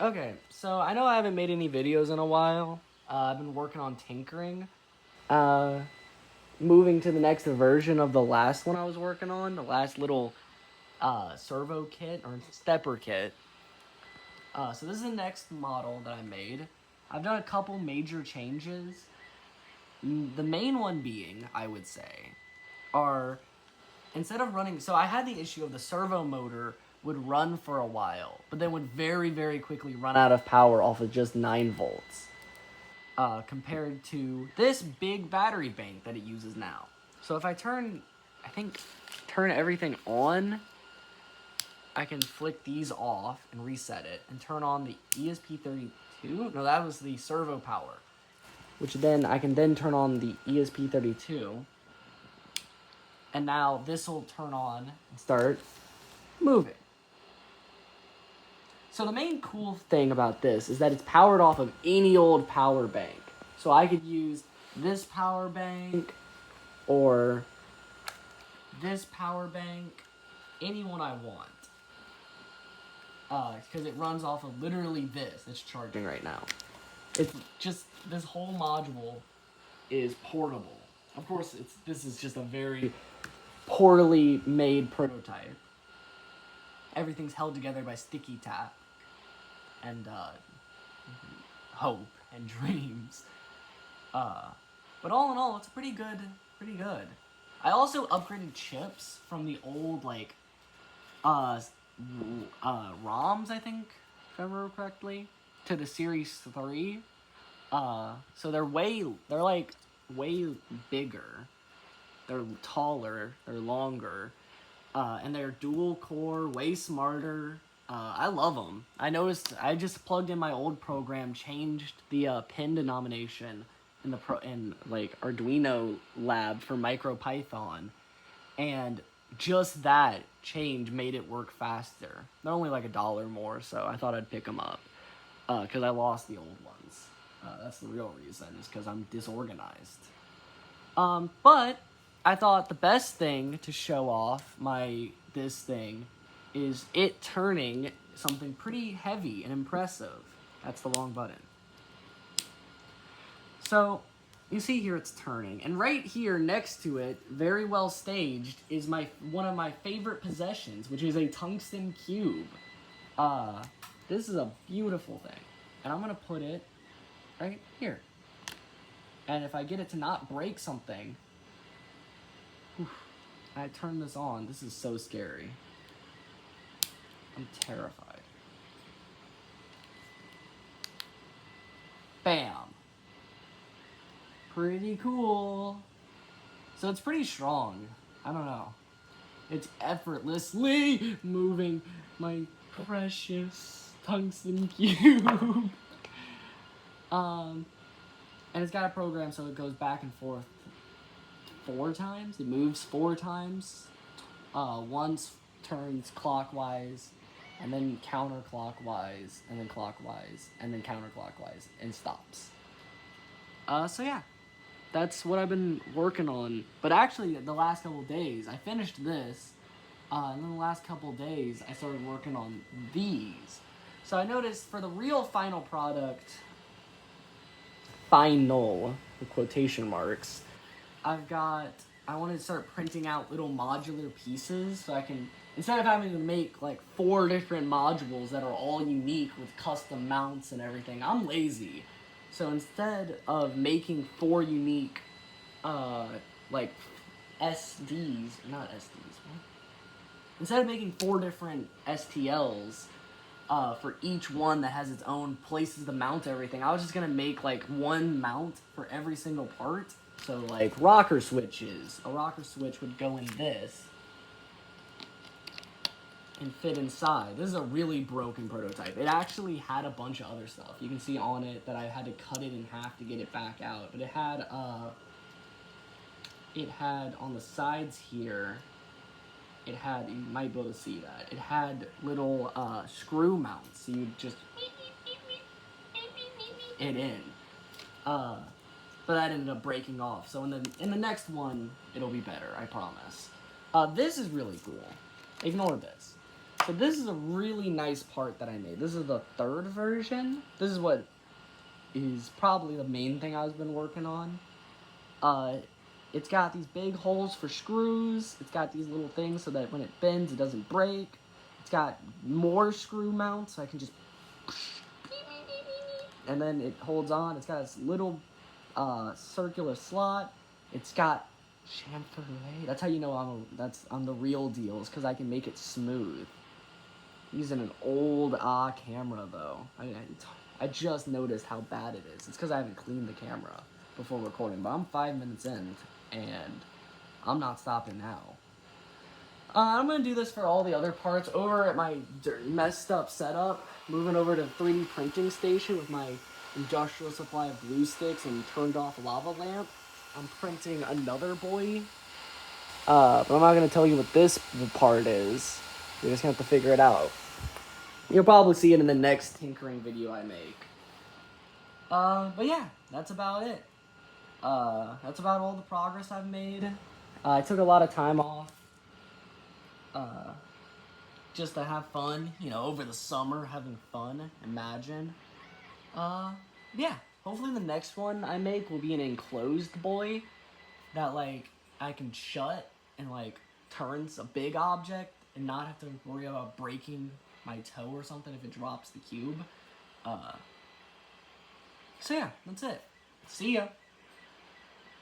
Okay, so I know I haven't made any videos in a while. I've been working on tinkering. Uh, Moving to the next version of the last one I was working on, the last little servo kit or stepper kit. So this is the next model that I made. I've done a couple major changes. The main one being, I would say, are instead of running, so I had the issue of the servo motor would run for a while, but then would very, very quickly run out of power off of just 9 volts. Compared to this big battery bank that it uses now. So if I turn everything on, I can flick these off and reset it and turn on the ESP32. No, that was the servo power, which then I can then turn on the ESP32. And now this will turn on and start moving. So the main cool thing about this is that it's powered off of any old power bank. So I could use this power bank or this power bank, any one I want. Because it runs off of literally this that's charging right now. It's just, this whole module is portable. Of course, this is just a very poorly made prototype. Everything's held together by sticky tape and hope and dreams. But all in all, it's pretty good. I also upgraded chips from the old ROMs, I think, if I remember correctly, to the Series 3. So they're way bigger. They're taller. They're longer. And they're dual core, way smarter. I love them. I noticed I just plugged in my old program, changed the pin denomination in Arduino lab for MicroPython, and just that change made it work faster. They're only like $1 more, so I thought I'd pick them up because I lost the old ones. That's the real reason, is because I'm disorganized. But I thought the best thing to show off this thing is it turning something pretty heavy and impressive. That's the wrong button. So, you see here it's turning, and right here next to it, very well staged, is one of my favorite possessions, which is a tungsten cube. This is a beautiful thing, and I'm gonna put it right here. And if I get it to not break something, I turn this on. This is so scary. I'm terrified. Bam. Pretty cool. So it's pretty strong. I don't know. It's effortlessly moving my precious tungsten cube. And it's got a program so it goes back and forth 4 times. It moves 4 times. Once turns clockwise, and then counterclockwise, and then clockwise, and then counterclockwise, and stops. So yeah, that's what I've been working on. But actually, the last couple days, I finished this, and then the last couple days, I started working on these. So I noticed for the real final product, final, the quotation marks, I wanted to start printing out little modular pieces so I can, instead of having to make like 4 different modules that are all unique with custom mounts and everything, I'm lazy. So instead of making 4 unique, like SDs, not SDs, what? Instead of making 4 different STLs, for each one that has its own places to mount everything, I was just gonna make like 1 mount for every single part. So like rocker switches, a rocker switch would go in this and fit inside. This is a really broken prototype. It actually had a bunch of other stuff. You can see on it that I had to cut it in half to get it back out. But it had on the sides here, you might be able to see that. It had little screw mounts. So you'd just it in. But that ended up breaking off. So in the next one, it'll be better, I promise. This is really cool. Ignore this. So this is a really nice part that I made. This is the third version. This is what is probably the main thing I've been working on. It's got these big holes for screws. It's got these little things so that when it bends, it doesn't break. It's got more screw mounts, so I can just... And then it holds on. It's got this little circular slot. It's got chamfer. That's how you know I'm the real deal, is because I can make it smooth. Using an old camera though. I just noticed how bad it is. It's because I haven't cleaned the camera before recording, but I'm 5 minutes in and I'm not stopping now. I'm gonna do this for all the other parts over at my messed up setup. Moving over to 3D printing station with my industrial supply of glue sticks and turned off lava lamp. I'm printing another boy. But I'm not gonna tell you what this part is. You're just gonna have to figure it out. You'll probably see it in the next tinkering video I make. But yeah, that's about it. That's about all the progress I've made. I took a lot of time off. Just to have fun, you know, over the summer, having fun, imagine. Yeah, hopefully the next one I make will be an enclosed boy that, like, I can shut and, like, turns a big object and not have to worry about breaking my toe or something if it drops the cube. So yeah, that's it. See ya.